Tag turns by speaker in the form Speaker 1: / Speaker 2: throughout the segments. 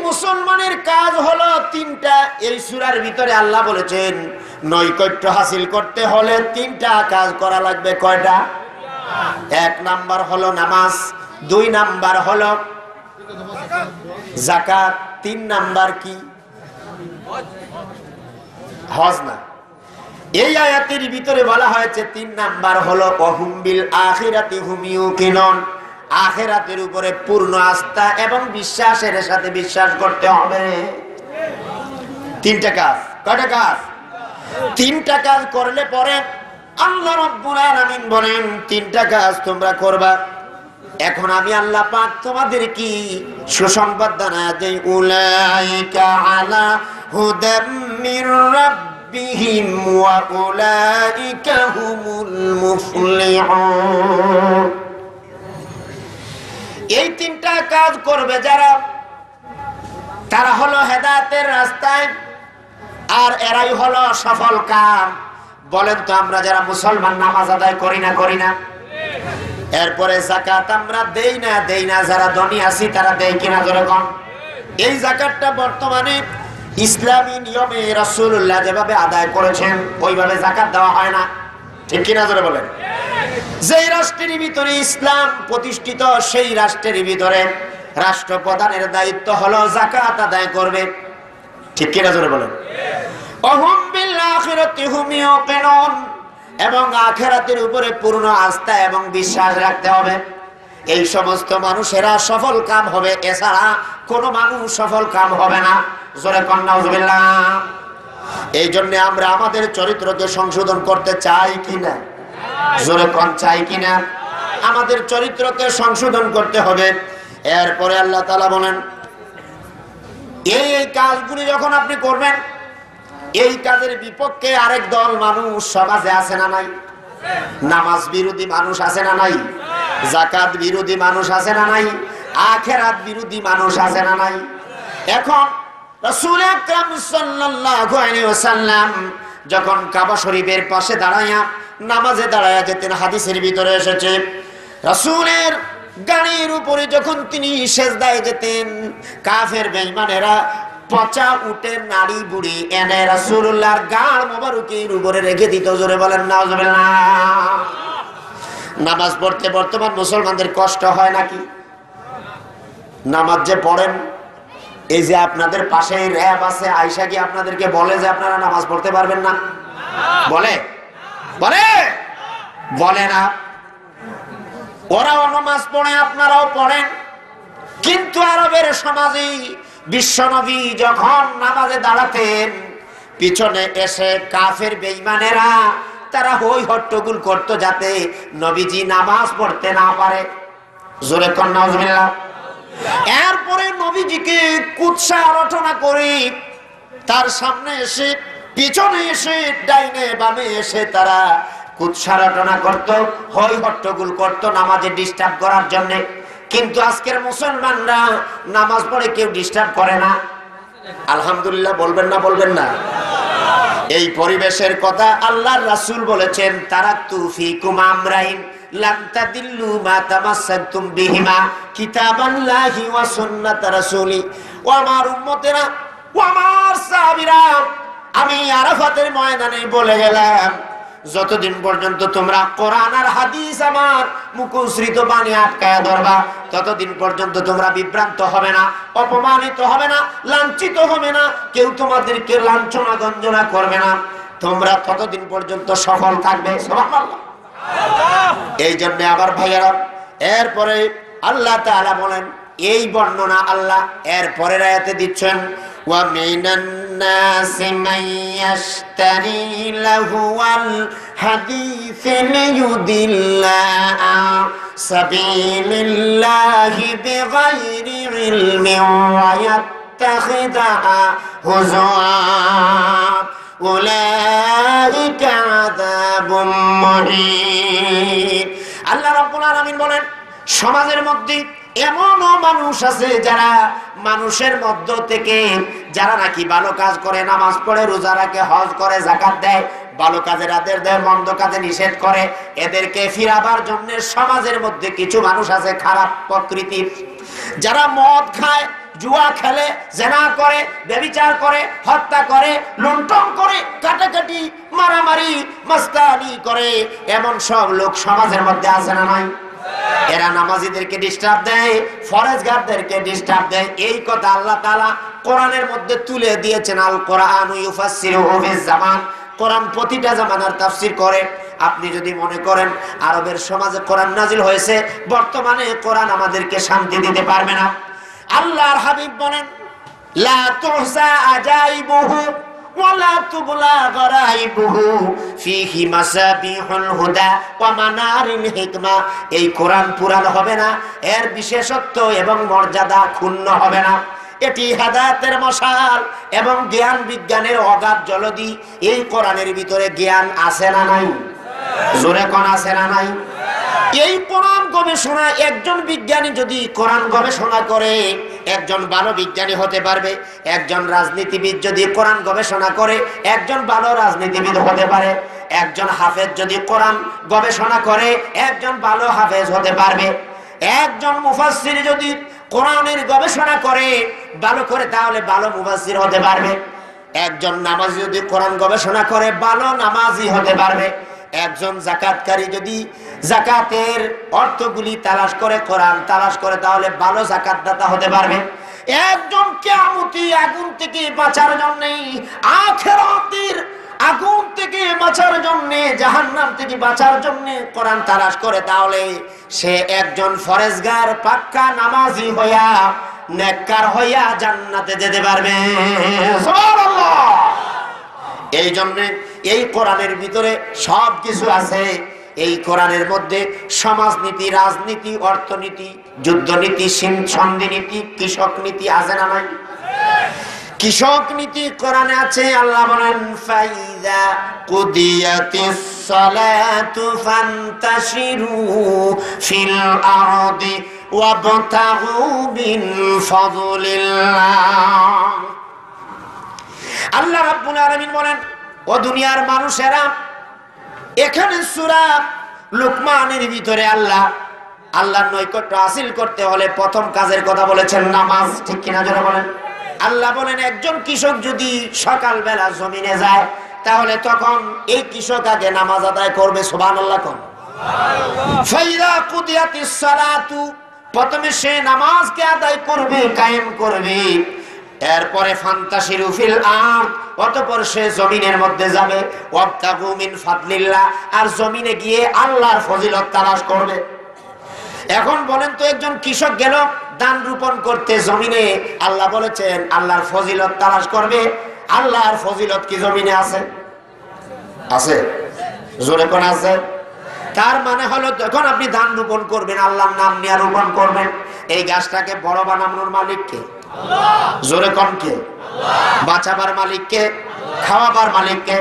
Speaker 1: মুসলমানের কাজ হলো তিনটা। এই সূরার ভিতরে আল্লাহ বলেছেন নৈকট্য হাসিল করতে হলে তিনটা কাজ করা লাগবে। কয়টা? এক নাম্বার হলো নামাজ, দুই নাম্বার হলো যাকাত, তিন নাম্বার কি? হজ না। এই আয়াতের ভিতরে বলা হয়েছে তিন নাম্বার হলো ওয়াহুম বিল আখিরাতি হুম ইউকিনুন, আখিরাতের উপরে পূর্ণ আস্থা এবং বিশ্বাসের সাথে বিশ্বাস করতে হবে। তিনটা কাজ। কয়টা কাজ? তিনটা কাজ করলে পরে আল্লাহ রাব্বুল আলামিন বলেন তিনটা কাজ তোমরা করবা। এখন আমি আল্লাহ পাক তোমাদের কি সুসংবাদ জানাই দেই, উলাইকা আলা হুদাম মির রাব্বিহিম ওয়া উলাইকা হুমুল মুফলিহুন। এই তিনটা কাজ করবে যারা, তারা হলো হেদায়েতের রাস্তায়, আর এরাই হলো সফল কাম। বলেন তো আমরা যারা মুসলমান নামাজ আদায় করি না? এরপরে যাকাত আমরা দেই না? যারা ধনী আছি তারা দেয় কিনা? যেরকম এই যাকাতটা বর্তমানে ইসলামী নিয়মে রাসূলুল্লাহ যেভাবে আদায় করেছেন ওইভাবে যাকাত দেওয়া হয় না, ঠিক কিনা? জোরে বলেন। যেই রাষ্ট্রের ভিতরে ইসলাম প্রতিষ্ঠিত সেই রাষ্ট্রের ভিতরে রাষ্ট্রপ্রধানের দায়িত্ব হলো যাকাত আদায় করবে, ঠিক কিনা? জোরে বলেন। ওয়াহুম বিল আখিরাতি হুম ইউকিনুন, এবং আখিরাতের উপরে পূর্ণ আস্থা এবং বিশ্বাস রাখতে হবে। এই সমস্ত মানুষেরা সফল কাম হবে, এছাড়া কোনো মানুষ সফল কাম হবে না। জোরে কোন নাউজুবিল্লাহ। এই জন্য আমরা আমাদের চরিত্রকে সংশোধন করতে চাই কিনা? জোরে কোন চাই কিনা? আমাদের চরিত্রকে সংশোধন করতে হবে। এরপরে আল্লাহ তাআলা বলেন এই কাজগুলি যখন আপনি করবেন, এই কাজের বিপক্ষে আরেক দল মানুষ সমাজে আছে না নাই? নামাজ বিরোধী মানুষ আছে না নাই? যাকাত বিরোধী মানুষ আছে না নাই? আখিরাত বিরোধী মানুষ আছে না নাই? এখন রাসূল আকরাম সাল্লাল্লাহু আলাইহি ওয়াসাল্লাম যখন কাবা শরীফের পাশে দাঁড়ায়া নামাজে দাঁড়ায়া যেতেন, হাদিসের ভিতরে এসেছে রাসূলের গাড়ির উপরে যখন তিনি সেজদায় যেতেন, কাফের বেঈমানেরা পচা উটের নাড়ি বুড়ি এনে রাসূলুল্লাহর গাল মোবারকের উপরে রেখে দিত। জোরে বলেন নাউজুবিল্লাহ। নামাজ পড়তে বর্তমান মুসলমানদের কষ্ট হয় নাকি? নামাজ যে পড়েন, এই যে আপনাদের পাশে র‍্যাব আছে, আয়েশা কি আপনাদেরকে বলে যে আপনারা নামাজ পড়তে পারবেন না? বলে? বলে না। ওরাও নামাজ পড়ে, আপনারাও পড়েন, কিন্তু আরবের সমাজে বিশ্বনবী যখন নামাজে দাঁড়াতেন, পিছনে এসে কাফের বেঈমানেরা তারা হই হট্টগোল করত যাতে নবীজি নামাজ পড়তে না পারে। জোরে কোন নাউজুবিল্লাহ। এরপরে নবীজিকে কুৎসা রটনা করে তার সামনে এসে, পিছনে এসে, ডাইনে বামে এসে তারা কুৎসা রটনা করত, হই হট্টগোল করত নামাজে ডিস্টার্ব করার জন্য। কিন্তু আজকের মুসলমানরা নামাজ পড়ে কেউ ডিস্টার্ব করে না। আলহামদুলিল্লাহ বলবেন না? এই পরিবেশের কথা আল্লাহর রাসূল বলেছেন, তারাকতু ফীকুম আমরাইন লান তাদিল্লু মা তামাসসাকতুম বিহিমা কিতাবাল্লাহি ওয়া সুন্নাত রাসূলি। ও আমার উম্মতেরা, ও আমার সাহাবীরা, আমি আরাফাতের ময়দানে বলে গেলাম, যতদিন পর্যন্ত তোমরা কোরআন আর হাদিস আমার মুখশ্রিত বাণী আটকায়া ধরবা, ততদিন পর্যন্ত তোমরা বিভ্রান্ত হবে না, অপমানিত হবে না, লাঞ্ছিত হবে না, কেউ তোমাদেরকে লাঞ্ছনা গঞ্জনা করবে না, তোমরা ততদিন পর্যন্ত সফল থাকবে। সুবহানাল্লাহ। এই জন্য আবার ভাইয়ারা, এরপরে আল্লাহ তাআলা বলেন, এই বর্ণনা আল্লাহ এরপরের আয়াতে দিচ্ছেন, ওয়া মিনান নাসি মান ইয়াশতারি লাহুয়াল হাদিস লিয়ুদিল্লা আন সাবিলিল্লাহি বিগাইরি ইলমিন ওয়া ইয়াত্তাখিযা হুজুয়া উলাইকা আযাবুম মুহিন। আল্লাহ রাব্বুল আলামিন বলেন, সমাজের মধ্যে এমনও মানুষ আছে যারা মানুষের মধ্য থেকে যারা নাকি ভালো কাজ করে, নামাজ পড়ে, রোজা রাখে, হজ করে, যাকাত দেয়, ভালো কাজের আদেশ দেয়, মন্দ কাজে নিষেধ করে, এদেরকে ফিরাবার জন্য সমাজের মধ্যে কিছু মানুষ আছে খারাপ প্রকৃতির, যারা মদ খায়, জুয়া খেলে, জেনা করে, ব্যভিচার করে, হত্যা করে, লুণ্ঠন করে, কাটাকাটি, মারামারি, মাস্তানি করে, এমন সব লোক সমাজের মধ্যে আছে না নাই? এরা নামাজিদেরকে ডিস্টার্ব দেয়, ফরজগারদেরকে ডিস্টার্ব দেয়। এই কথা আল্লাহ তাআলা কোরআনের মধ্যে তুলে দিয়েছেন। আল কোরআন ইউফাসসিরুহু ফিজ জামান, কোরআন প্রতিটা জামানার তাফসীর করে। আপনি যদি মনে করেন আরবের সমাজে কোরআন নাজিল হয়েছে, বর্তমানে কোরআন আমাদেরকে শান্তি দিতে পারবে না। আল্লাহর হাবিব বলেন, লা তুহসা আজাইবুহু ওয়ালা তুবলা গরাইবুহু ফীহি মাসাবিহুল হুদা ওয়া মানারিল হিকমা। এই কোরআন পুরানো হবে না, এর বিশেষত্ব এবং মর্যাদা ক্ষুণ্ণ হবে না। এটি হেদায়েতের মশাল এবং জ্ঞান বিজ্ঞানের অগাধ জলদি। এই কোরআনের ভিতরে জ্ঞান আছে না নাই? জোরে কোন আছে না নাই? এই কোরআন গবেষণা, একজন বিজ্ঞানী যদি কোরআন গবেষণা করে একজন ভালো বিজ্ঞানী হতে পারবে। একজন রাজনীতিবিদ যদি কোরআন গবেষণা করে একজন ভালো রাজনীতিবিদ হতে পারে। একজন হাফেজ যদি কোরআন গবেষণা করে একজন ভালো হাফেজ হতে পারবে। একজন মুফাসসির যদি কোরআনের গবেষণা করে ভালো করে, তাহলে ভালো মুফাসসির হতে পারবে। একজন নামাজি যদি কোরআন গবেষণা করে ভালো নামাজি হতে পারবে। একজন যাকাতকারী যদি যাকাতের অর্থগুলি তালাশ করে, কোরআন তালাশ করে, তাহলে ভালো যাকাতদাতা হতে পারবে। একজন কিয়ামতি আগুন থেকে বাঁচার জন্য, আখিরাতের আগুন থেকে বাঁচার জন্য, জাহান্নাম থেকে বাঁচার জন্য কোরআন তালাশ করে, তাহলে সে একজন ফরজগার পাক্কা নামাজি হইয়া নেককার হইয়া জান্নাতে যেতে পারবে। সুবহানাল্লাহ। এই জন্য এই কোরআনের ভিতরে সব কিছু আছে। এই কোরআনের মধ্যে সমাজনীতি, রাজনীতি, অর্থনীতি, যুদ্ধনীতি, সন্ধি নীতি, কৃষক নীতি আছে না নাই? কৃষক নীতি কোরআনে আছে। আল্লাহ বলেন, ফাইযা কুদিয়াতিস সালাতু ফান্তাশিরু ফিল আরদি ওয়াবতাগু মিন ফাদলিল্লাহ। আল্লাহ রাব্বুল আলামিন বলেন, ও দুনিয়ার মানুষেরা, এখানে সূরা লুকমানের ভিতরে আল্লাহর নৈকট্য হাসিল করতে হলে প্রথম কাজের কথা বলেছেন নামাজ। ঠিক কিনা জোরে বলেন? আল্লাহ বলেন, একজন কৃষক যদি সকালবেলা জমিনে যায়, তাহলে তখন এই কৃষক আগে নামাজ আদায় করবে। সুবহানাল্লাহ কোন? ফাইযা কুদিয়াতিস সালাতু, প্রথমে সে নামাজকে আদায় করবে, কায়েম করবে। এরপরে ফান্তাশিরু ফিল আরদ, অতঃপর সে জমিনের মধ্যে যাবে। ওয়াবতাগু মিন ফাদলিল্লাহ, আর জমিনে গিয়ে আল্লাহর ফজিলত তালাশ করবে। এখন বলেন তো, একজন কৃষক গেল ধান রোপণ করতে জমিনে, আল্লাহ বলেছেন আল্লাহর ফজিলত তালাশ করবে। আল্লাহর ফজিলত কি জমিনে আছে? আছে? জোরে কোন আছে? তার মানে হলো, যখন আপনি ধান রোপণ করবেন আল্লাহর নাম নিয়ে রোপণ করবেন। এই গাছটাকে বড় বানানোর মালিক কে? জোরে কোন কে? বাঁচাবার মালিক কে? খাওয়াবার মালিক কে?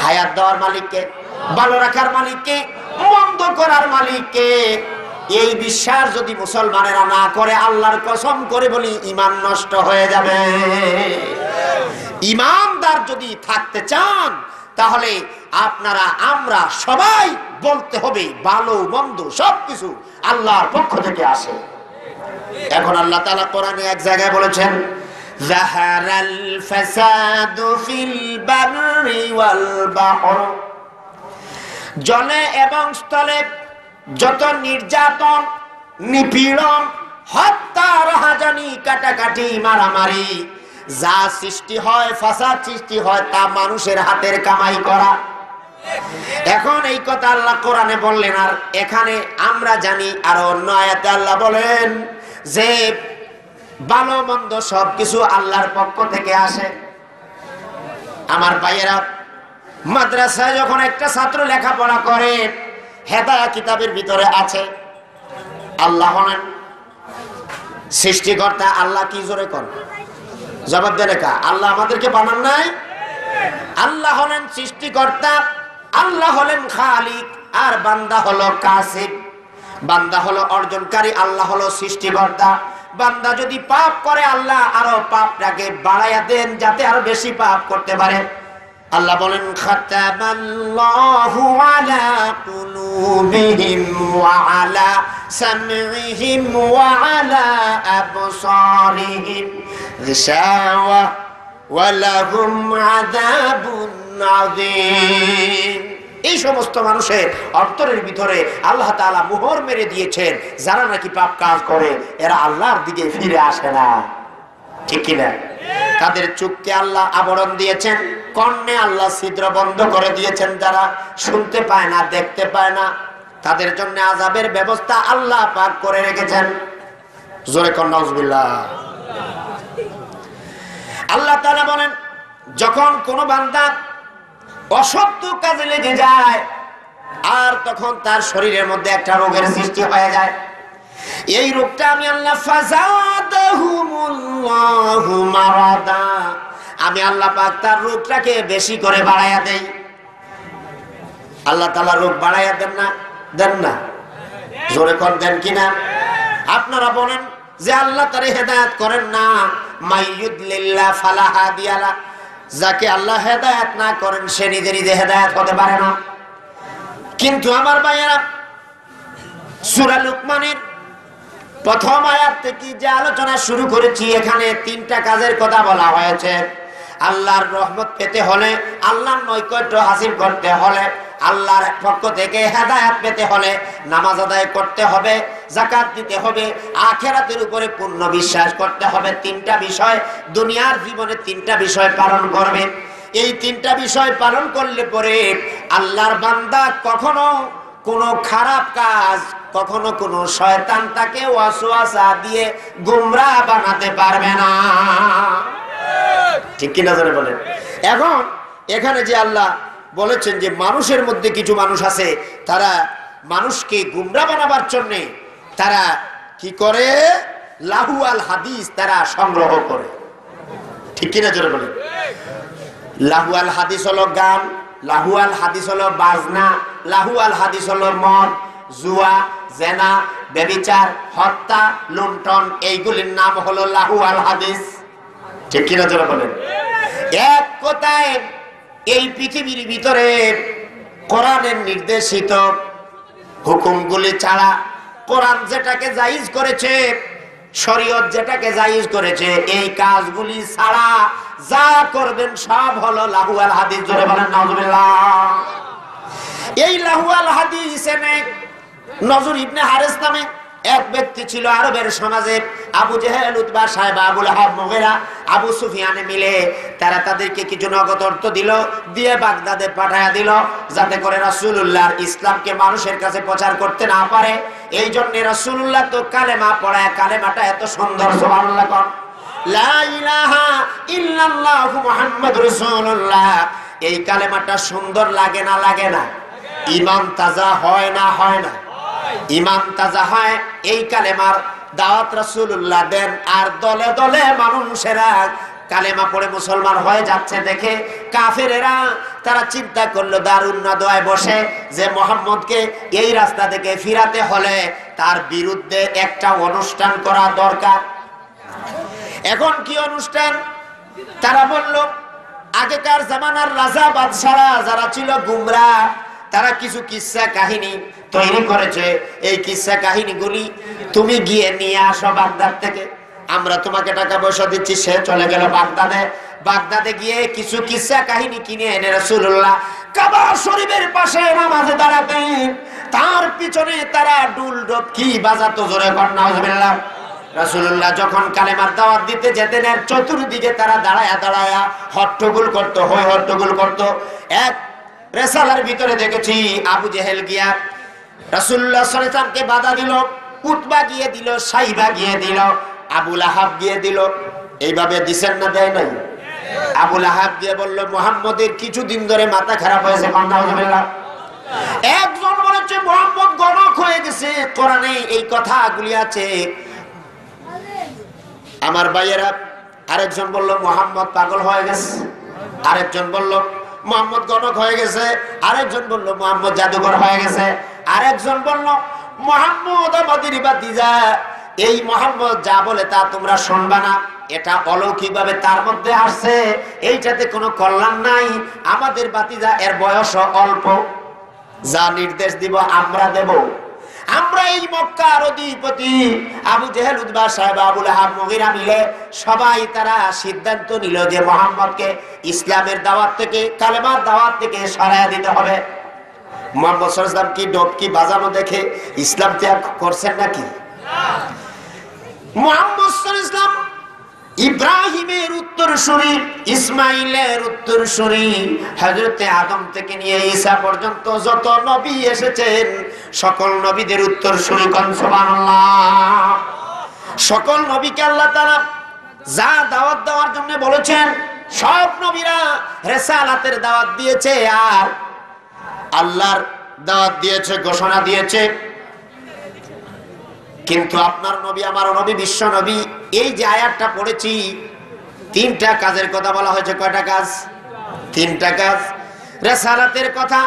Speaker 1: হায়াত দেওয়ার মালিক কে? ভালো রাখার মালিক কে? মন্দ করার মালিক কে? এই বিশ্বাস যদি মুসলমানেরা না করে, আল্লাহর কসম করে বলি, ঈমান নষ্ট হয়ে যাবে। ঈমানদার যদি থাকতে চান, তাহলে আপনারা, আমরা সবাই বলতে হবে ভালো মন্দ সবকিছু আল্লাহর পক্ষ থেকে আসে। এখন আল্লাহ তাআলা কোরআনে এক জায়গায় বলেছেন, যাহারাল ফাসাদু ফিল বাররি ওয়াল বাহর, জলে এবং স্থলে যত নির্যাতন, নিপীড়ন, হত্যা, রাহাজানি, কাটাকাটি, মারামারি যা সৃষ্টি হয়, ফাসাদ সৃষ্টি হয়, তা মানুষের হাতের কামাই করা। এখন এই কথা আল্লাহ কোরআনে বললেন, আর এখানে আমরা জানি আর অন্য আয়াতে আল্লাহ বলেন যে ভালো মন্দ সবকিছু আল্লাহর পক্ষ থেকে আসে। আমার ভাইয়েরা, মাদ্রাসায় যখন একটা ছাত্র লেখাপড়া করে, হেদায়া কিতাবের ভিতরে আছে আল্লাহ হলেন সৃষ্টিকর্তা। আল্লাহ কি? জোরে কর, জবাব দেন কা? আল্লাহ আমাদেরকে বানান নাই? আল্লাহ হলেন সৃষ্টিকর্তা, আল্লাহ হলেন খালিক, আর বান্দা হলো কাসিব। বান্দা হলো অর্জনকারী, আল্লাহ হলো সৃষ্টিকর্তা। বান্দা যদি পাপ করে, আল্লাহ আরো পাপটাকে বাড়াইয়া দেন যাতে আরো বেশি পাপ করতে পারে। আল্লাহ বলেন খাতামাল্লাহু আলা কুলুবিহিম ওয়া আলা সামইহিম ওয়া আলা আবসারিহিম গিশাওয়া ওয়া লাহুম আযাবুন আযীম। এই সমস্ত মানুষের অন্তরের ভিতরে আল্লাহ তাআলা মোহর মেরে দিয়েছেন, যারা নাকি পাপ কাজ করে এরা আল্লাহর দিকে ফিরে আসে না, ঠিক কিনা? তাদের চোখকে আল্লাহ আবরণ দিয়েছেন, কর্ণে আল্লাহ ছিদ্র বন্ধ করে দিয়েছেন, যারা শুনতে পায় না, দেখতে পায় না, তাদের জন্য আযাবের ব্যবস্থা আল্লাহ পাক করে রেখেছেন। জোরে কর নাউজুবিল্লাহ। আল্লাহ তাআলা বলেন, যখন কোন বান্দা অসত্য কাজে লেগে যায় আর তখন তার শরীরের মধ্যে একটা রোগের সৃষ্টি হয়ে যায়, এই রোগটা আমি আল্লাহ ফাযাদাহুমুল্লাহু মারাদা, আমি আল্লাহ পাক তার রোগটাকে বেশি করে বাড়ায়া দেই। আল্লাহ তাআলা রোগ বাড়ায়া দেন না? দেন না? জোরে কর দেন কিনা? আপনারা বলেন যে আল্লাহ তারে হেদায়েত করেন না, মাইয়ুদলিল্লাহ ফালা হাদিয়া লা, যাকে আল্লাহ হেদায়েত না করেন সে নিজে নিজে হেদায়েত হতে পারে না। কিন্তু আমার ভাইয়েরা, সূরা লুকমানের প্রথম আয়াত থেকে যে আলোচনা শুরু করেছি, এখানে তিনটা কাজের কথা বলা হয়েছে। আল্লাহর রহমত পেতে হলে, আল্লাহর নৈকট্য হাসিল করতে হলে, আল্লাহর পক্ষ থেকে হেদায়েত পেতে হলে নামাজ আদায় করতে হবে, যাকাত দিতে হবে, আখিরাতের উপরে পূর্ণ বিশ্বাস করতে হবে। তিনটা বিষয়, দুনিয়ার জীবনে তিনটা বিষয় পালন করবে। এই তিনটা বিষয় পালন করলে পরে আল্লাহর বান্দা কখনো কোনো খারাপ কাজ, কখনো কোনো শয়তান তাকে ওয়াসওয়াসা দিয়ে গোমরাহ বানাতে পারবে না, ঠিক কি না জোরে বলেন? এখন এখানে যে আল্লাহ বলেছেন যে মানুষের মধ্যে কিছু মানুষ আছে, তারা মানুষকে গোমরাহ বানাবার জন্য তারা কি করে? লাহু আল হাদিস তারা সংগ্রহ করে, ঠিক কি না জোরে বলেন? লাহু আল হাদিস হলো গান, লাহু আল হাদিস হলো বাজনা, লাহু আল হাদিস হলো মদ, জুয়া, জেনা, ব্যভিচার, হত্যা, লুণ্ঠন, এইগুলির নাম হলো লাহু আল হাদিস, ঠিক কিনা জোরে বলেন? এক কথায় এই পৃথিবীর ভিতরে কোরআনের নির্দেশিত হুকুমগুলি ছাড়া, কোরআন যেটাকে জায়েজ করেছে, শরীয়ত যেটাকে জায়েজ করেছে, এই কাজগুলি ছাড়া যা করবেন সব হলো লাহু আল হাদিস। জোরে বলেন নাউজুবিল্লাহ। এই লাহু আল হাদিসে নজর ইবনে হারিস নামে এক ব্যক্তি ছিল আরবের সমাজে। আবু জেহেল, উতবা, সাইবা, আবু লাহাব, মুগীরা, আবু সুফিয়ানে মিলে তারা তাদেরকে কিছু নগদ অর্থ দিল, দিয়ে বাগদাদে পাঠায়া দিল, যাতে করে রাসূলুল্লাহর ইসলামকে মানুষের কাছে প্রচার করতে না পারে। এই জন্য রাসূলুল্লাহ তো কালেমা পড়ায়, কালেমাটা এত সুন্দর, সুবহানাল্লাহ কোন লা ইলাহা ইল্লাল্লাহু মুহাম্মাদুর রাসূলুল্লাহ, এই কালেমাটা সুন্দর লাগে না? লাগে না? ঈমান তাজা হয় না? হয় না? ঈমান তাজা হয়। এই কালেমার দাওয়াত রাসূলুল্লাহ দেন, আর দলে দলে মানুষেরা কালেমা পড়ে মুসলমান হয়ে যাচ্ছে দেখে কাফেরেরা তারা চিন্তা করলো দারুন নাদওয়ায় বসে যে মুহাম্মদকে এই রাস্তা থেকে ফিরাতে হলে তার বিরুদ্ধে একটা অনুষ্ঠান করা দরকার। এখন কি অনুষ্ঠান? তারা বলল, আগেকার জামানার রাজা বাদশারা যারা ছিল গুমরাহ, তারা কিছু কিসসা কাহিনী তৈরি করেছে। এই কিসসা কাহিনীগুলি তুমি গিয়ে নিয়ে আসো বাগদাদ থেকে, আমরা তোমাকে টাকা পয়সা দিচ্ছি। সে চলে গেল বাগদাদে। বাগদাদে গিয়ে কিছু কিসসা কাহিনী কিনে এনে রাসূলুল্লাহ কাবা শরীফের পাশে নামাজে দাঁড়াতেন, তার পিছনে তারা ডুল ডবকি বাজাতো। জোরে কর নাউজুবিল্লাহ। রাসূলুল্লাহ যখন কালেমার দাওয়াত দিতে যেতেন, এর চতুর্দিকে তারা দাঁড়ায়া দাঁড়ায়া হট্টগোল করতো, হই হট্টগোল করতো। এক রেসালার ভিতরে দেখেছি আবু জেহেল গিয়া রাসূলুল্লাহ সাল্লাল্লাহু আলাইহি ওয়াসাল্লামকে বাধা দিল, উতবা গিয়ে দিল, সাইবা গিয়ে দিল, আবু লাহাব গিয়ে দিল। এইভাবে দিছেন না? দেয় নাই? আবু লাহাব গিয়ে বলল, মুহাম্মদের কিছুদিন ধরে মাথা খারাপ হয়েছে। আলহামদুলিল্লাহ। একজন বলেছে মুহাম্মদ গণক হয়ে গেছে, কোরআনে এই কথাগুলি আছে। আমার ভাইয়েরা, আরেকজন বলল মুহাম্মদ পাগল হয়ে গেছে, আরেকজন বলল মুহাম্মদ গণক হয়ে গেছে, আরেকজন বলল মুহাম্মদ জাদুঘর হয়ে গেছে, আরেকজন বলল মুহাম্মদ আমাদের ভাতিজা, এই মুহাম্মদ যা বলে তা তোমরা শুনবা না, এটা অলৌকিকভাবে তার মধ্যে আসছে, এইটাতে কোনো কল্যাণ নাই। আমাদের বাতিজা এর বয়স অল্প, যা নির্দেশ দিব আমরা দেব। আমরা এই মক্কার অধিপতি আবু জেহেল, উতবা সাহেব, আবু লাহাব, মুগীরা মিলে সবাই তারা সিদ্ধান্ত নিল যে মুহাম্মদকে ইসলামের দাওয়াত থেকে, কালেমার দাওয়াত থেকে সরাইয়া দিতে হবে। মুহাম্মদ সাল্লাল্লাহু আলাইহি ওয়াসাল্লাম কি ডবকি বাজানো দেখে ইসলাম ত্যাগ করছেন নাকি? মুহাম্মদ সাল্লাল্লাহু আলাইহি ওয়াসাল্লাম ইব্রাহিমের উত্তরসূরি, ইসমাইলের উত্তরসূরি, হযরতে আদম থেকে নিয়ে ঈসা পর্যন্ত যত নবী এসেছেন সকল নবীদের উত্তরসূরি। কোন সুবহানাল্লাহ। সকল নবীকে আল্লাহ তাআলা যা দাওয়াত দেওয়ার জন্য বলেছেন সব নবীরা রিসালাতের দাওয়াত দিয়েছে আর আল্লাহর দাওয়াত দিয়েছে, ঘোষণা দিয়েছে। কিন্তু আপনার নবী, আমার নবী, বিশ্ব নবী, এই যে আয়াতটা পড়েছি, তিনটা কাজের কথা বলা হয়েছে। কয়টা কাজ? তিনটা কাজ। রিসালাতের কথা,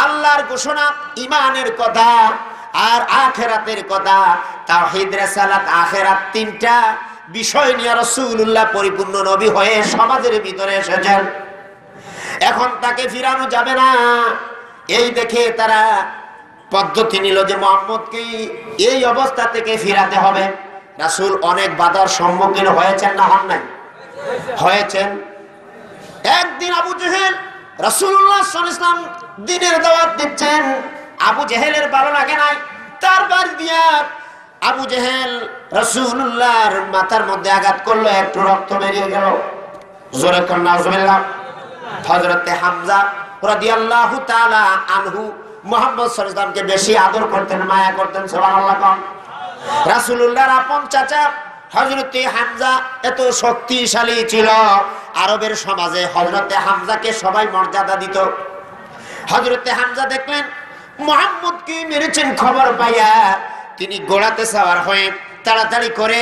Speaker 1: আল্লাহর ঘোষণা, ঈমানের কথা আর আখিরাতের কথা। তাওহীদ, রিসালাত, আখিরাত, তিনটা বিষয় নিয়ে রাসূলুল্লাহ পরিপূর্ণ নবী হয়ে সমাজের ভিতরে এসেছেন। এখন তাকে ফিরানো যাবে না, এই দেখে তারা পদ্ধতি নিল যে মুহাম্মদকে এই অবস্থা থেকে ফিরাতে হবে। রাসূল অনেক বাধার সম্মুখীন হয়েছেন না হন নাই? হয়েছেন। একদিন আবু জেহেল রাসূলুল্লাহ সাল্লাল্লাহু আলাইহি ওয়াসাল্লাম দ্বীনের দাওয়াত দিচ্ছেন, আবু জেহেলের ভালো লাগে নাই, তার বাড়ি দিয়া আবু জেহেল রাসূলুল্লাহর মাথার মধ্যে আঘাত করলো, একটু রক্ত বেরিয়ে গেল। জোরে কর নাউজুবিল্লাহ। হযরতে হামজা রাদিয়াল্লাহু তাআলা আনহু মুহাম্মদ সাল্লাল্লাহু আলাইহি ওয়াসাল্লামকে বেশি আদর করতেন, মায়া করতেন। সুবহানাল্লাহ। রাসূলুল্লাহর আপন চাচা হযরতে হামজা এত শক্তিশালী ছিল, আরবের সমাজে হযরতে হামজাকে সবাই মর্যাদা দিত। হযরতে হামজা দেখলেন মুহাম্মদকে মেরেছেন, খবর পাইয়া তিনি গোড়াতে সওয়ার হয়ে তাড়াতাড়ি করে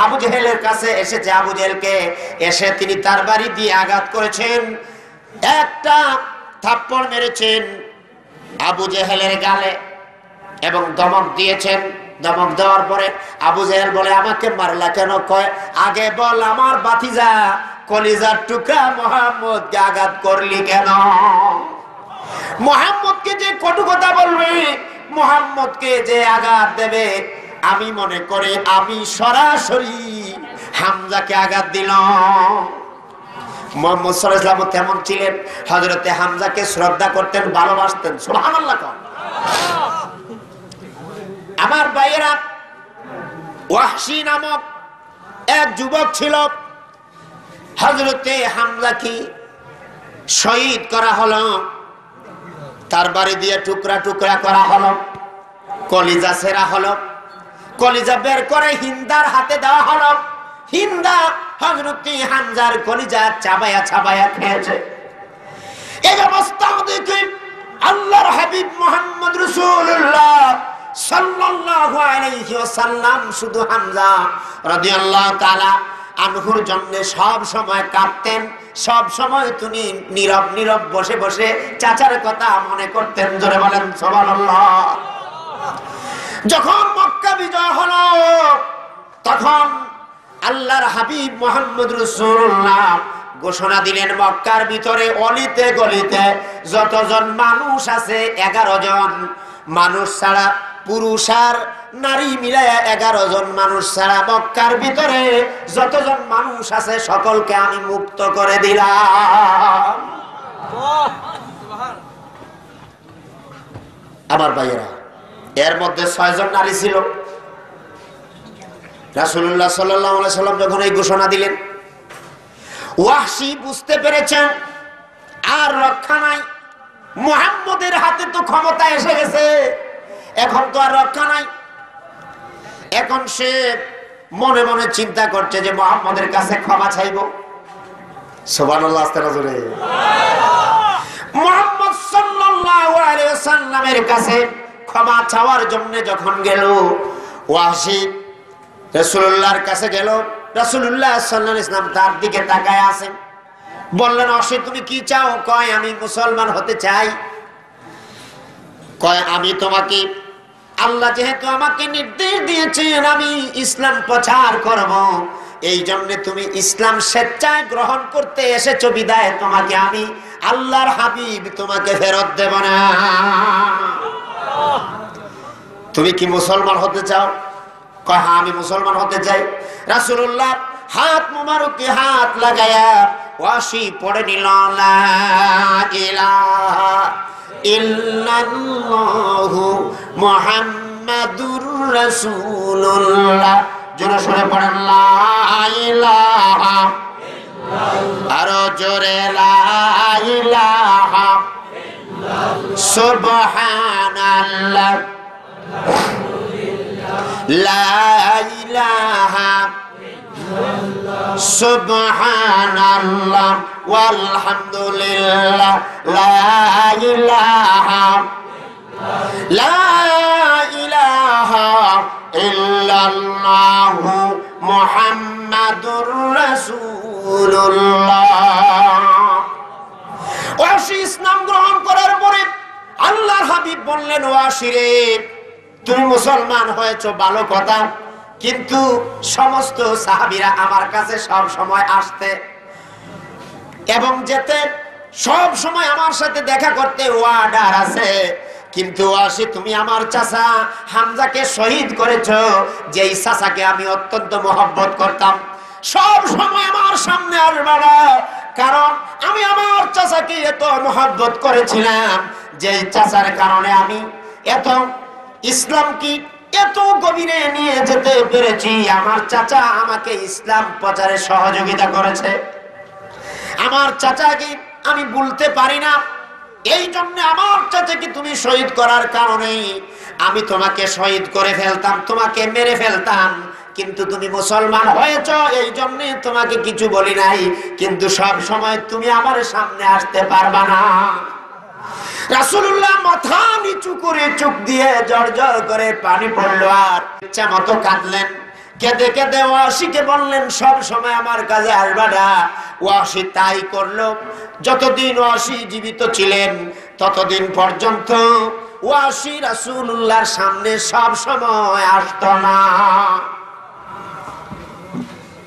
Speaker 1: আবু জেহেলের কাছে এসেছে। আবু জেহেলকে এসে তিনি তার বাড়ি দিয়ে আঘাত করেছেন, একটা থাপ্পড় মেরেছেন আবু জেহেলের গালে এবং ধমক দিয়েছেন। ধমক দেওয়ার পরে আবু জেহেল বলে, আমাকে মারলা কেন? কয়, আগে বল আমার বাতিজা কলিজার টুকরা মুহাম্মদকে আঘাত করলি কেন? মুহাম্মদকে যে কটু কথা বলবে, মুহাম্মদকে যে আঘাত দেবে, আমি মনে করি আমি সরাসরি হামজাকে আঘাত দিলাম। মুহাম্মদ সাল্লাল্লাহু আলাইহি ওয়াসাল্লাম তেমন ছিলেন, হযরতে হামজাকে শ্রদ্ধা করতেন, ভালোবাসতেন। সুবহানাল্লাহ। আমার ভাইয়েরা, ওয়াহশী নামক এক যুবক ছিল, হযরতে হামজাকে শহীদ করা হলো, তার বাড়ি দিয়ে টুকরা টুকরা করা হলো, কলিজা ছেঁড়া হলো, কলিজা বের করে হিন্দার হাতে দেওয়া হলো। হিন্দা হযরতে হামজার কলিজা চাবায়া চাবায়া খেয়েছে। এই অবস্থা দেখে আল্লাহর হাবিব মুহাম্মদ রাসূলুল্লাহ সাল্লাল্লাহু আলাইহি ওয়াসাল্লাম শুধু হামজা রাদিয়াল্লাহু তাআলা আনহুর জন্য সব সময় কাঁদতেন, সব সময় তিনি নীরব নীরব বসে বসে চাচার কথা মনে করতেন। জোরে বলেন সুবহানাল্লাহ। যখন মক্কা বিজয় হলো তখন আল্লাহর হাবিব মুহাম্মদ রাসূলুল্লাহ ঘোষণা দিলেন, মক্কার ভিতরে অলিতে গলিতে যতজন মানুষ আছে 11 জন মানুষ ছাড়া, পুরুষ আর নারী মিলায়া 11 জন মানুষ ছাড়া মক্কার ভিতরে যতজন মানুষ আছে সকলকে আমি মুক্ত করে দিলাম। আমার ভাইয়েরা, এর মধ্যে 6 জন নারী ছিল। রাসূলুল্লাহ সাল্লাল্লাহু আলাইহি সাল্লাম যখন এই ঘোষণা দিলেন, ওয়াহশী বুঝতে পেরেছেন আর রক্ষা নাই, মুহাম্মদের হাতে তো ক্ষমতা এসে গেছে, এখন তো আর রক্ষা নাই। এখন সে মনে মনে চিন্তা করছে যে মুহাম্মদের কাছে ক্ষমা চাইব। সুবহানাল্লাহ। মুহাম্মদ সাল্লাল্লাহু আলাইহি ওয়াসাল্লামের কাছে ক্ষমা চাওয়ার জন্য যখন গেল, ওয়াহশী রাসূলুল্লাহর কাছে গেল। রাসূলুল্লাহ সাল্লাল্লাহু আলাইহি ওয়াসাল্লাম তার দিকে তাকায় আছেন। বললেন, ওয়াহশী তুমি কি চাও? কয়, আমি মুসলমান হতে চাই। কয়, আমি তোমাকে আল্লাহ যেহেতু আমাকে নির্দেশ দিয়েছেন আমি ইসলাম প্রচার করব, এই জন্য তুমি ইসলাম স্বেচ্ছায় গ্রহণ করতে এসেছো বিদায় তোমাকে আমি আল্লাহর হাবিব তোমাকে ফেরত দেব না। তুমি কি মুসলমান হতে চাও? কয় হ্যাঁ আমি মুসলমান হতে চাই। রাসূলুল্লাহ হাত মুবারকে হাত লাগায়া ওয়াসি পড়ে নিল, লা ইলাহা ইল্লাল্লাহু মুহাম্মাদুর রাসূলুল্লাহ। জোরে সরে পড়েন লা ইলাহা ইল্লাল্লাহ, আরো জোরে লা ইলাহা ইল্লাল্লাহ, সুবহানাল্লাহ, লা ইলাহা ইল্লাল্লাহ, সুবহানাল্লাহ, ওয়ালহামদুলিল্লাহ, লা ইলাহা ইল্লাল্লাহ মুহাম্মাদুর রাসূলুল্লাহ। ওয়াসি ইসলাম গ্রহণ করার পরে আল্লাহর হাবিব বললেন, ওয়াসি রে তুমি মুসলমান হয়েছো ভালো কথা, কিন্তু সমস্ত সাহাবীরা আমার কাছে সব সময় আসতে এবং যেতে, সব সময় আমার সাথে দেখা করতে ওয়ার্ডার আছে, কিন্তু ওয়াসি তুমি আমার চাচা হামজাকে শহীদ করেছো, যেই চাচাকে আমি অত্যন্ত মহব্বত করতাম, সব সময় আমার সামনে আসবে না, কারণ আমি আমার চাচাকে এত মহব্বত করেছিলাম, যেই চাচার কারণে আমি এত ইসলাম কি এত গভীরে নিয়ে যেতে পেরেছি। আমার চাচা আমাকে ইসলাম প্রচারে সহযোগিতা করেছে, আমার চাচাকে আমি ভুলতে পারি না, এই জন্য আমার চাচাকে তুমি শহীদ করার কারণে আমি তোমাকে শহীদ করে ফেলতাম, তোমাকে মেরে ফেলতাম, কিন্তু তুমি মুসলমান হয়েছো এই জন্য তোমাকে কিছু বলি নাই, কিন্তু সব সময় তুমি আমার সামনে আসতে পারবা না। রাসূলুল্লাহ মাথা নিচু করে চোখ দিয়ে জড়জড় করে পানি পড়লো, আর ইচ্ছা মতো কাঁদলেন। কেঁদে কেঁদে ওয়াসিকে বললেন সব সময় আমার কাছে আসবা না। ওয়াসি তাই করলো। যতদিন ওয়াসি জীবিত ছিলেন ততদিন পর্যন্ত ওয়াসি রাসূলুল্লাহর সামনে সব সময় আসতো না।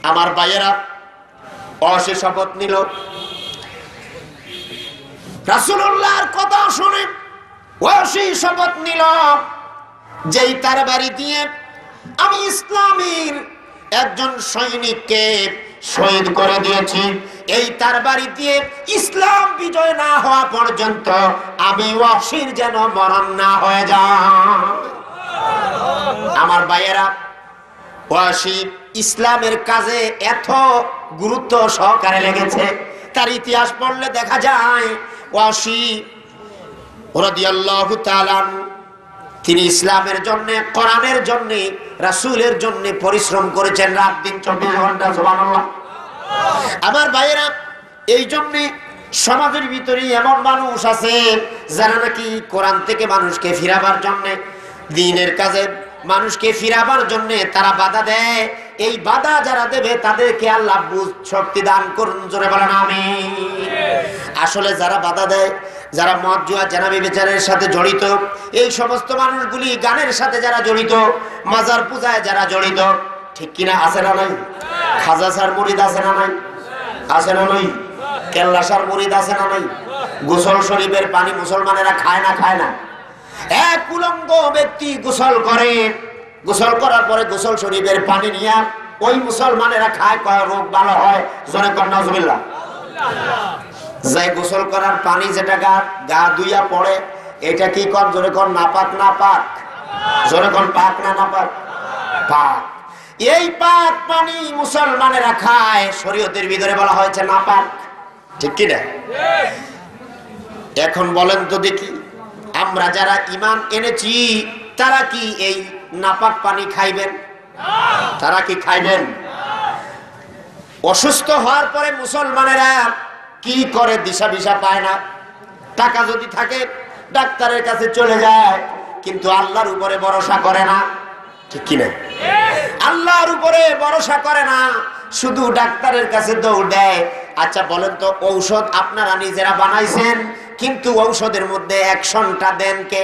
Speaker 1: আমার ভাইয়েরা, ওয়াসি শপথ নিল, রাসূলুল্লাহর কথা শুনে ওয়াসি শপথ নিল, যেই তার বাড়ি দিয়ে আমি ইসলামের একজন সৈনিককে শহীদ করে দিয়েছি, এই তার বাড়ি দিয়ে ইসলাম বিজয় না হওয়া পর্যন্ত আমি ওয়াসির যেন মরণ না হয়ে যায়। আমার ভাইয়েরা, ওয়াসি ইসলামের কাজে এত গুরুত্ব সহকারে লেগেছে, তার ইতিহাস পড়লে দেখা যায় ওয়াসি রাদিয়াল্লাহু তাআলা তিনি ইসলামের জন্য, কোরআনের জন্য, রাসূলের জন্য পরিশ্রম করেছেন রাত দিন 24 ঘন্টা। সুবহানাল্লাহ। আমার ভাইয়েরা, এই জন্য সমাজের ভিতরে এমন মানুষ আছে যারা নাকি কোরআন থেকে মানুষকে ফিরাবার জন্য, দ্বীনের কাজে মানুষকে ফিরাবার জন্য তারা বাধা দেয়। এই বাধা যারা দেবে তাদেরকে আল্লাহ বুঝ শক্তি দান করুন, জোরে বলেন আমিন। আসলে যারা বাধা দেয়, যারা মদ জুয়া জানাবি বিচারের সাথে জড়িত, এই সমস্ত মানুষগুলি গানের সাথে যারা জড়িত, মাজার পূজায় যারা জড়িত, ঠিক কিনা? আছে না নাই? খাজা সার মুরিদ আছে না নাই? আছে না নাই? কেল্লা সার মুরিদ আছে না নাই? গোসল শরীফের পানি মুসলমানেরা খায় না, খায় না? এক উলঙ্গ ব্যক্তি গোসল করে, গোসল করার পরে গোসল শরীফের পানি নিয়ে ওই মুসলমানেরা খায়, কয় রোগ ভালো হয়, জোরে কর নাউজুবিল্লাহ। যাই গোসল করার পানি যেটা গা ধুইয়া পড়ে, এটা কি কর? জোরে কর নাপাক। না পাক? জোরে কর পাক না নাপাক? পাক। এই পাক পানি মুসলমানেরা খায়, শরীয়তের ভিতরে বলা হয়েছে নাপাক, ঠিক কি না? এখন বলেন তো দেখি, আমরা যারা ঈমান এনেছি তারা কি এই নাপাক পানি খাইবেন? তারা কি খাইবেন? অসুস্থ হওয়ার পরে মুসলমানেরা কি করে? দিশা দিশা পায় না। টাকা যদি থাকে ডাক্তারের কাছে চলে যায়, কিন্তু আল্লাহর উপরে ভরসা করে না, ঠিক কিনা? আল্লাহর উপরে ভরসা করে না, শুধু ডাক্তারের কাছে দৌড় দেয়। আচ্ছা বলেন তো, ঔষধ আপনারা নিজেরা বানাইছেন, কিন্তু ঔষধের মধ্যে অ্যাকশনটা দেন কে?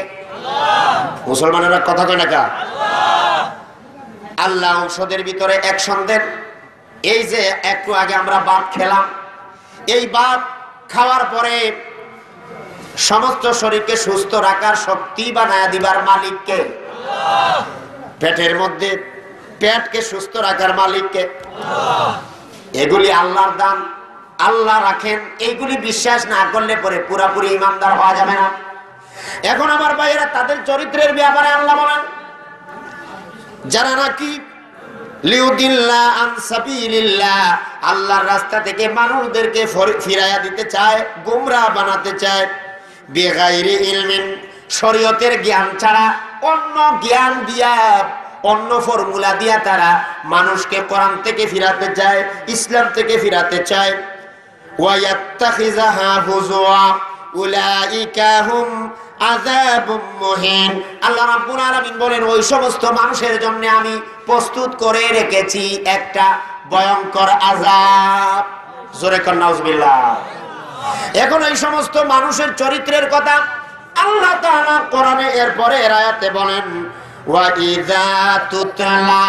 Speaker 1: মুসলমানেরা কথা কয় না কা? আল্লাহ ঔষধের ভিতরে অ্যাকশন দেন। এই যে একটু আগে আমরা ভাত খেলাম, এই ভাত খাওয়ার পরে সমস্ত শরীরকে সুস্থ রাখার শক্তি বানায়া দিবার মালিককে? পেটের মধ্যে পেটকে সুস্থ রাখার মালিককে? এগুলি আল্লাহর দান, আল্লাহ রাখেন। এইগুলি বিশ্বাস না করলে পরে পুরাপুরি ইমানদার হওয়া যাবে না। এখন আমার ভাইয়েরা, তাদের চরিত্রের ব্যাপারে আল্লাহ বলেন, যারা নাকি লিউদিল্লাহ আন সাবিলিল্লাহ, আল্লাহর রাস্তা থেকে মানুষদেরকে ফিরাইয়া দিতে চায়, গোমরাহ বানাতে চায়, বেগাইরি ইলমিন, শরীয়তের জ্ঞান ছাড়া অন্য জ্ঞান দিয়া, অন্য ফর্মুলা দিয়া তারা মানুষকে কোরআন থেকে ফিরাতে চায়, ইসলাম থেকে ফিরাতে চায়। ওয়ায়াত্তাখিযাহা হুজুয়া উলাইকা হুম আযাবুম মুহিন। আল্লাহ রাব্বুল আলামিন বলেন, ওই সমস্ত মানুষের জন্য আমি প্রস্তুত করে রেখেছি একটা ভয়ঙ্কর আযাব। জোরে কোন নাউজুবিল্লাহ। এখন এই সমস্ত মানুষের চরিত্রের কথা আল্লাহ তাআলা কোরআনে এরপরে এর আয়াতে বলেন, ওয়া ইযা তুতলা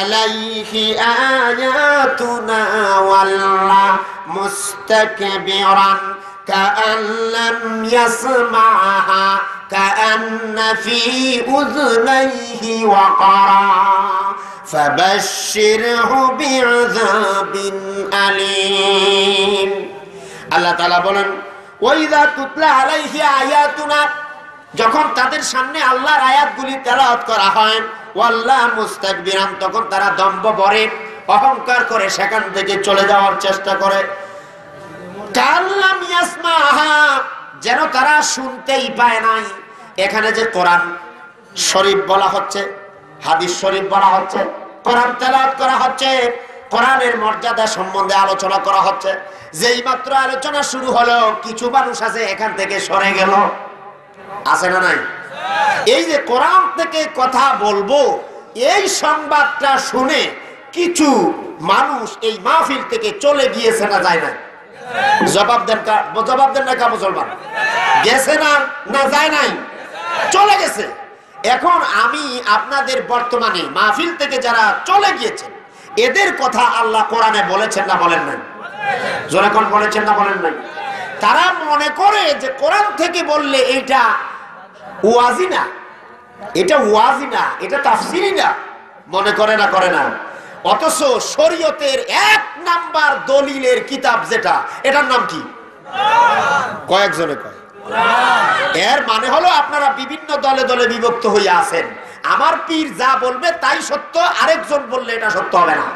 Speaker 1: আলাইহি আয়াতুনা ওয়াল্লা মুস্তাকবিরান কাআন লাম ইয়াসমাহা কাআন্না ফি উযনাইহি ওয়াকারা ফাবাশশিরহু বিআযাবিন আলীম। আল্লাহ তাআলা বলেন, ওয়া ইযা তুতলা আলাইহি আয়াতুনা, যখন তাদের সামনে আল্লাহর আয়াতগুলি তেলাওয়াত করা হয়, ওয়াল্লাহ মুস্তাকবিরান, তখন তারা দম্ভ ভরে অহংকার করে সেখান থেকে চলে যাওয়ার চেষ্টা করে। কাল্লাম ইয়াসমাহা, যেন তারা শুনতেই পায় নাই। এখানে যে কোরআন শরীফ বলা হচ্ছে, হাদিস শরীফ বলা হচ্ছে, কোরআন তেলাওয়াত করা হচ্ছে, কোরআনের মর্যাদা সম্বন্ধে আলোচনা করা হচ্ছে, যেই মাত্র আলোচনা শুরু হলো কিছু মানুষ আছে এখান থেকে সরে গেল, আছে না নাই? এই যে কোরআন থেকে কথা বলবো, এই সংবাদটা শুনে কিছু মানুষ এই মাহফিল থেকে চলে গিয়েছে না যায় না? জবাব দেন না কা মুসলমান? গেছে না, না যায় নাই? চলে গেছে। এখন আমি আপনাদের বর্তমানে মাহফিল থেকে যারা চলে গিয়েছেন, এদের কথা আল্লাহ কোরআনে বলেছেন না বলেন নাই? জোরে কোন বলেছেন না বলেন নাই? তারা মনে করে যে কোরআন থেকে বললে এইটা ওয়াজি না, এটা ওয়াজি না, এটা তাফসিরি না, মনে করে না? করে না। অথচ শরীয়তের 1 নাম্বার দলিলের কিতাব যেটা, এটার নাম কি? কয়েকজনে কয় এর মানে হলো আপনারা বিভিন্ন দলে দলে বিভক্ত হয়ে আছেন। আমার পীর যা বলবে তাই সত্য, আরেকজন বললে এটা সত্য হবে না।